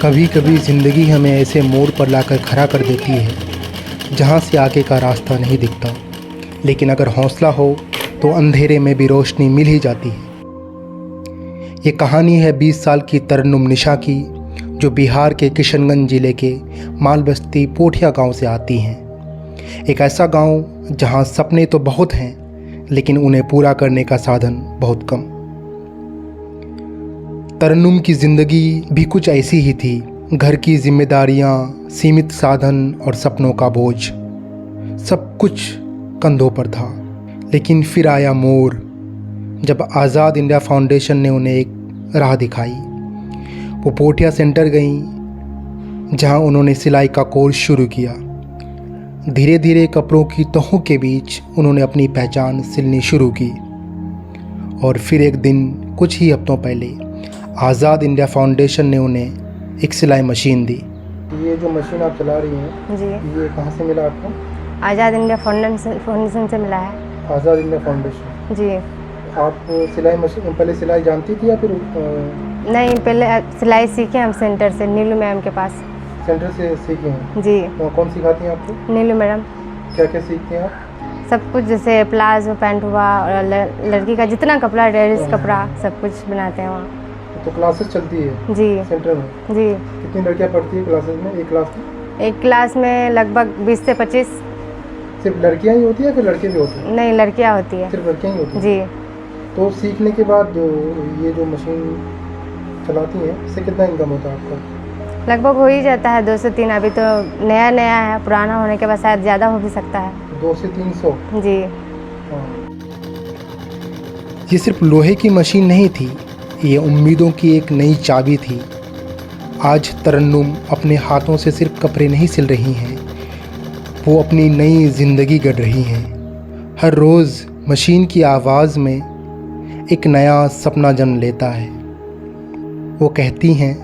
कभी कभी ज़िंदगी हमें ऐसे मोड़ पर लाकर खड़ा कर देती है जहाँ से आगे का रास्ता नहीं दिखता, लेकिन अगर हौसला हो तो अंधेरे में भी रोशनी मिल ही जाती है। ये कहानी है 20 साल की तरन्नुम निशा की, जो बिहार के किशनगंज ज़िले के मालबस्ती पोठिया गांव से आती हैं। एक ऐसा गांव जहां सपने तो बहुत हैं, लेकिन उन्हें पूरा करने का साधन बहुत कम। तरन्नुम की ज़िंदगी भी कुछ ऐसी ही थी। घर की जिम्मेदारियां, सीमित साधन और सपनों का बोझ, सब कुछ कंधों पर था। लेकिन फिर आया मोड़, जब आज़ाद इंडिया फाउंडेशन ने उन्हें एक राह दिखाई। वो पोठिया सेंटर गईं, जहां उन्होंने सिलाई का कोर्स शुरू किया। धीरे धीरे कपड़ों की तहों के बीच उन्होंने अपनी पहचान सिलनी शुरू की। और फिर एक दिन कुछ ही हफ्तों पहले आज़ाद इंडिया फाउंडेशन ने उन्हें एक सिलाई मशीन दी। ये जो मशीन आप चला रही हैं जी, ये कहाँ से मिला आपको? आज़ाद इंडिया फाउंडेशन से मिला है। आज़ाद इंडिया फाउंडेशन जी। आप सिलाई मशीन पहले सिलाई जानती थी या फिर नहीं, पहले सिलाई सीखे हम सेंटर से, नीलू मैम के पास। सेंटर से सीखे हैं जी। कौन सिखाती हैं आपको? नीलू मैडम। क्या क्या सीखते हैं आप? सब कुछ, जैसे प्लाजो पैंट हुआ और लड़की का जितना कपड़ा, ड्रेस कपड़ा सब कुछ बनाते हैं वहाँ। तो क्लासेस चलती है जी सेंटर में जी। कितनी लड़कियाँ पढ़ती है क्लासेस में? एक क्लास में? एक क्लास में लगभग 20 से 25। सिर्फ लड़कियाँ ही होती है फिर लड़के भी होते हैं? नहीं, लड़कियाँ होती है। सिर्फ लड़कियाँ ही होती हैं जी। तो सीखने के बाद ये जो मशीन चलाती हैं, इससे कितना इनकम होता है आपका? लगभग हो ही जाता है 2 से 3। अभी तो नया नया है, पुराना होने के बाद शायद ज़्यादा हो भी सकता है। 2 से 300 जी। ये सिर्फ लोहे की मशीन नहीं थी, ये उम्मीदों की एक नई चाबी थी। आज तरन्नुम अपने हाथों से सिर्फ कपड़े नहीं सिल रही हैं, वो अपनी नई ज़िंदगी गढ़ रही हैं। हर रोज़ मशीन की आवाज़ में एक नया सपना जन्म लेता है। वो कहती हैं,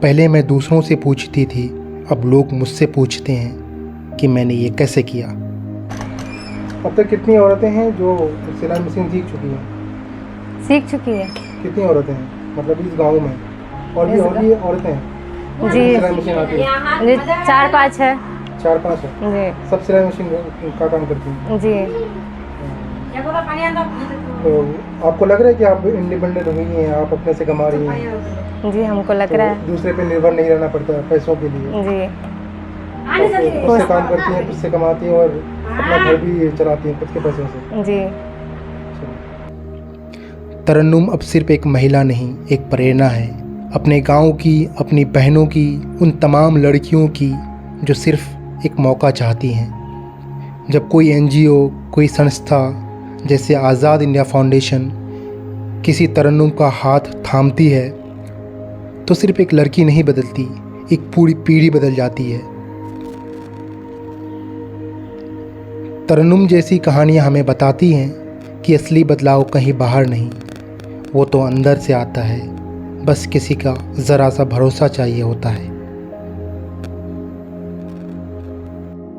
पहले मैं दूसरों से पूछती थी, अब लोग मुझसे पूछते हैं कि मैंने ये कैसे किया। अब तक कितनी औरतें हैं जो सिलाई मशीन सीख चुकी हैं? सीख चुकी है। कितनी औरतें हैं मतलब इस गांव में? और भी औरतें हैं जी? सिलाई मशीन आती है? 4-5 है। 4-5 है जी। सब सिलाई मशीन का काम करती हैं जी। तो आपको लग रहा है कि आप इंडिपेंडेंट हुई हैं, आप अपने से कमा रही हैं? जी, हमको लग रहा है। दूसरे पे निर्भर नहीं रहना पड़ता पैसों के लिए जी। खुद से काम करती हैं, खुद से कमाती हैं और अपना घर भी चलाती हैं खुद के पैसों से जी। तरन्नुम अब सिर्फ एक महिला नहीं, एक प्रेरणा है। अपने गांव की, अपनी बहनों की, उन तमाम लड़कियों की जो सिर्फ एक मौका चाहती हैं। जब कोई एनजीओ, कोई संस्था जैसे आज़ाद इंडिया फाउंडेशन किसी तरन्नुम का हाथ थामती है, तो सिर्फ एक लड़की नहीं बदलती, एक पूरी पीढ़ी बदल जाती है। तरन्नुम जैसी कहानियाँ हमें बताती हैं कि असली बदलाव कहीं बाहर नहीं, वो तो अंदर से आता है। बस किसी का ज़रा सा भरोसा चाहिए होता है।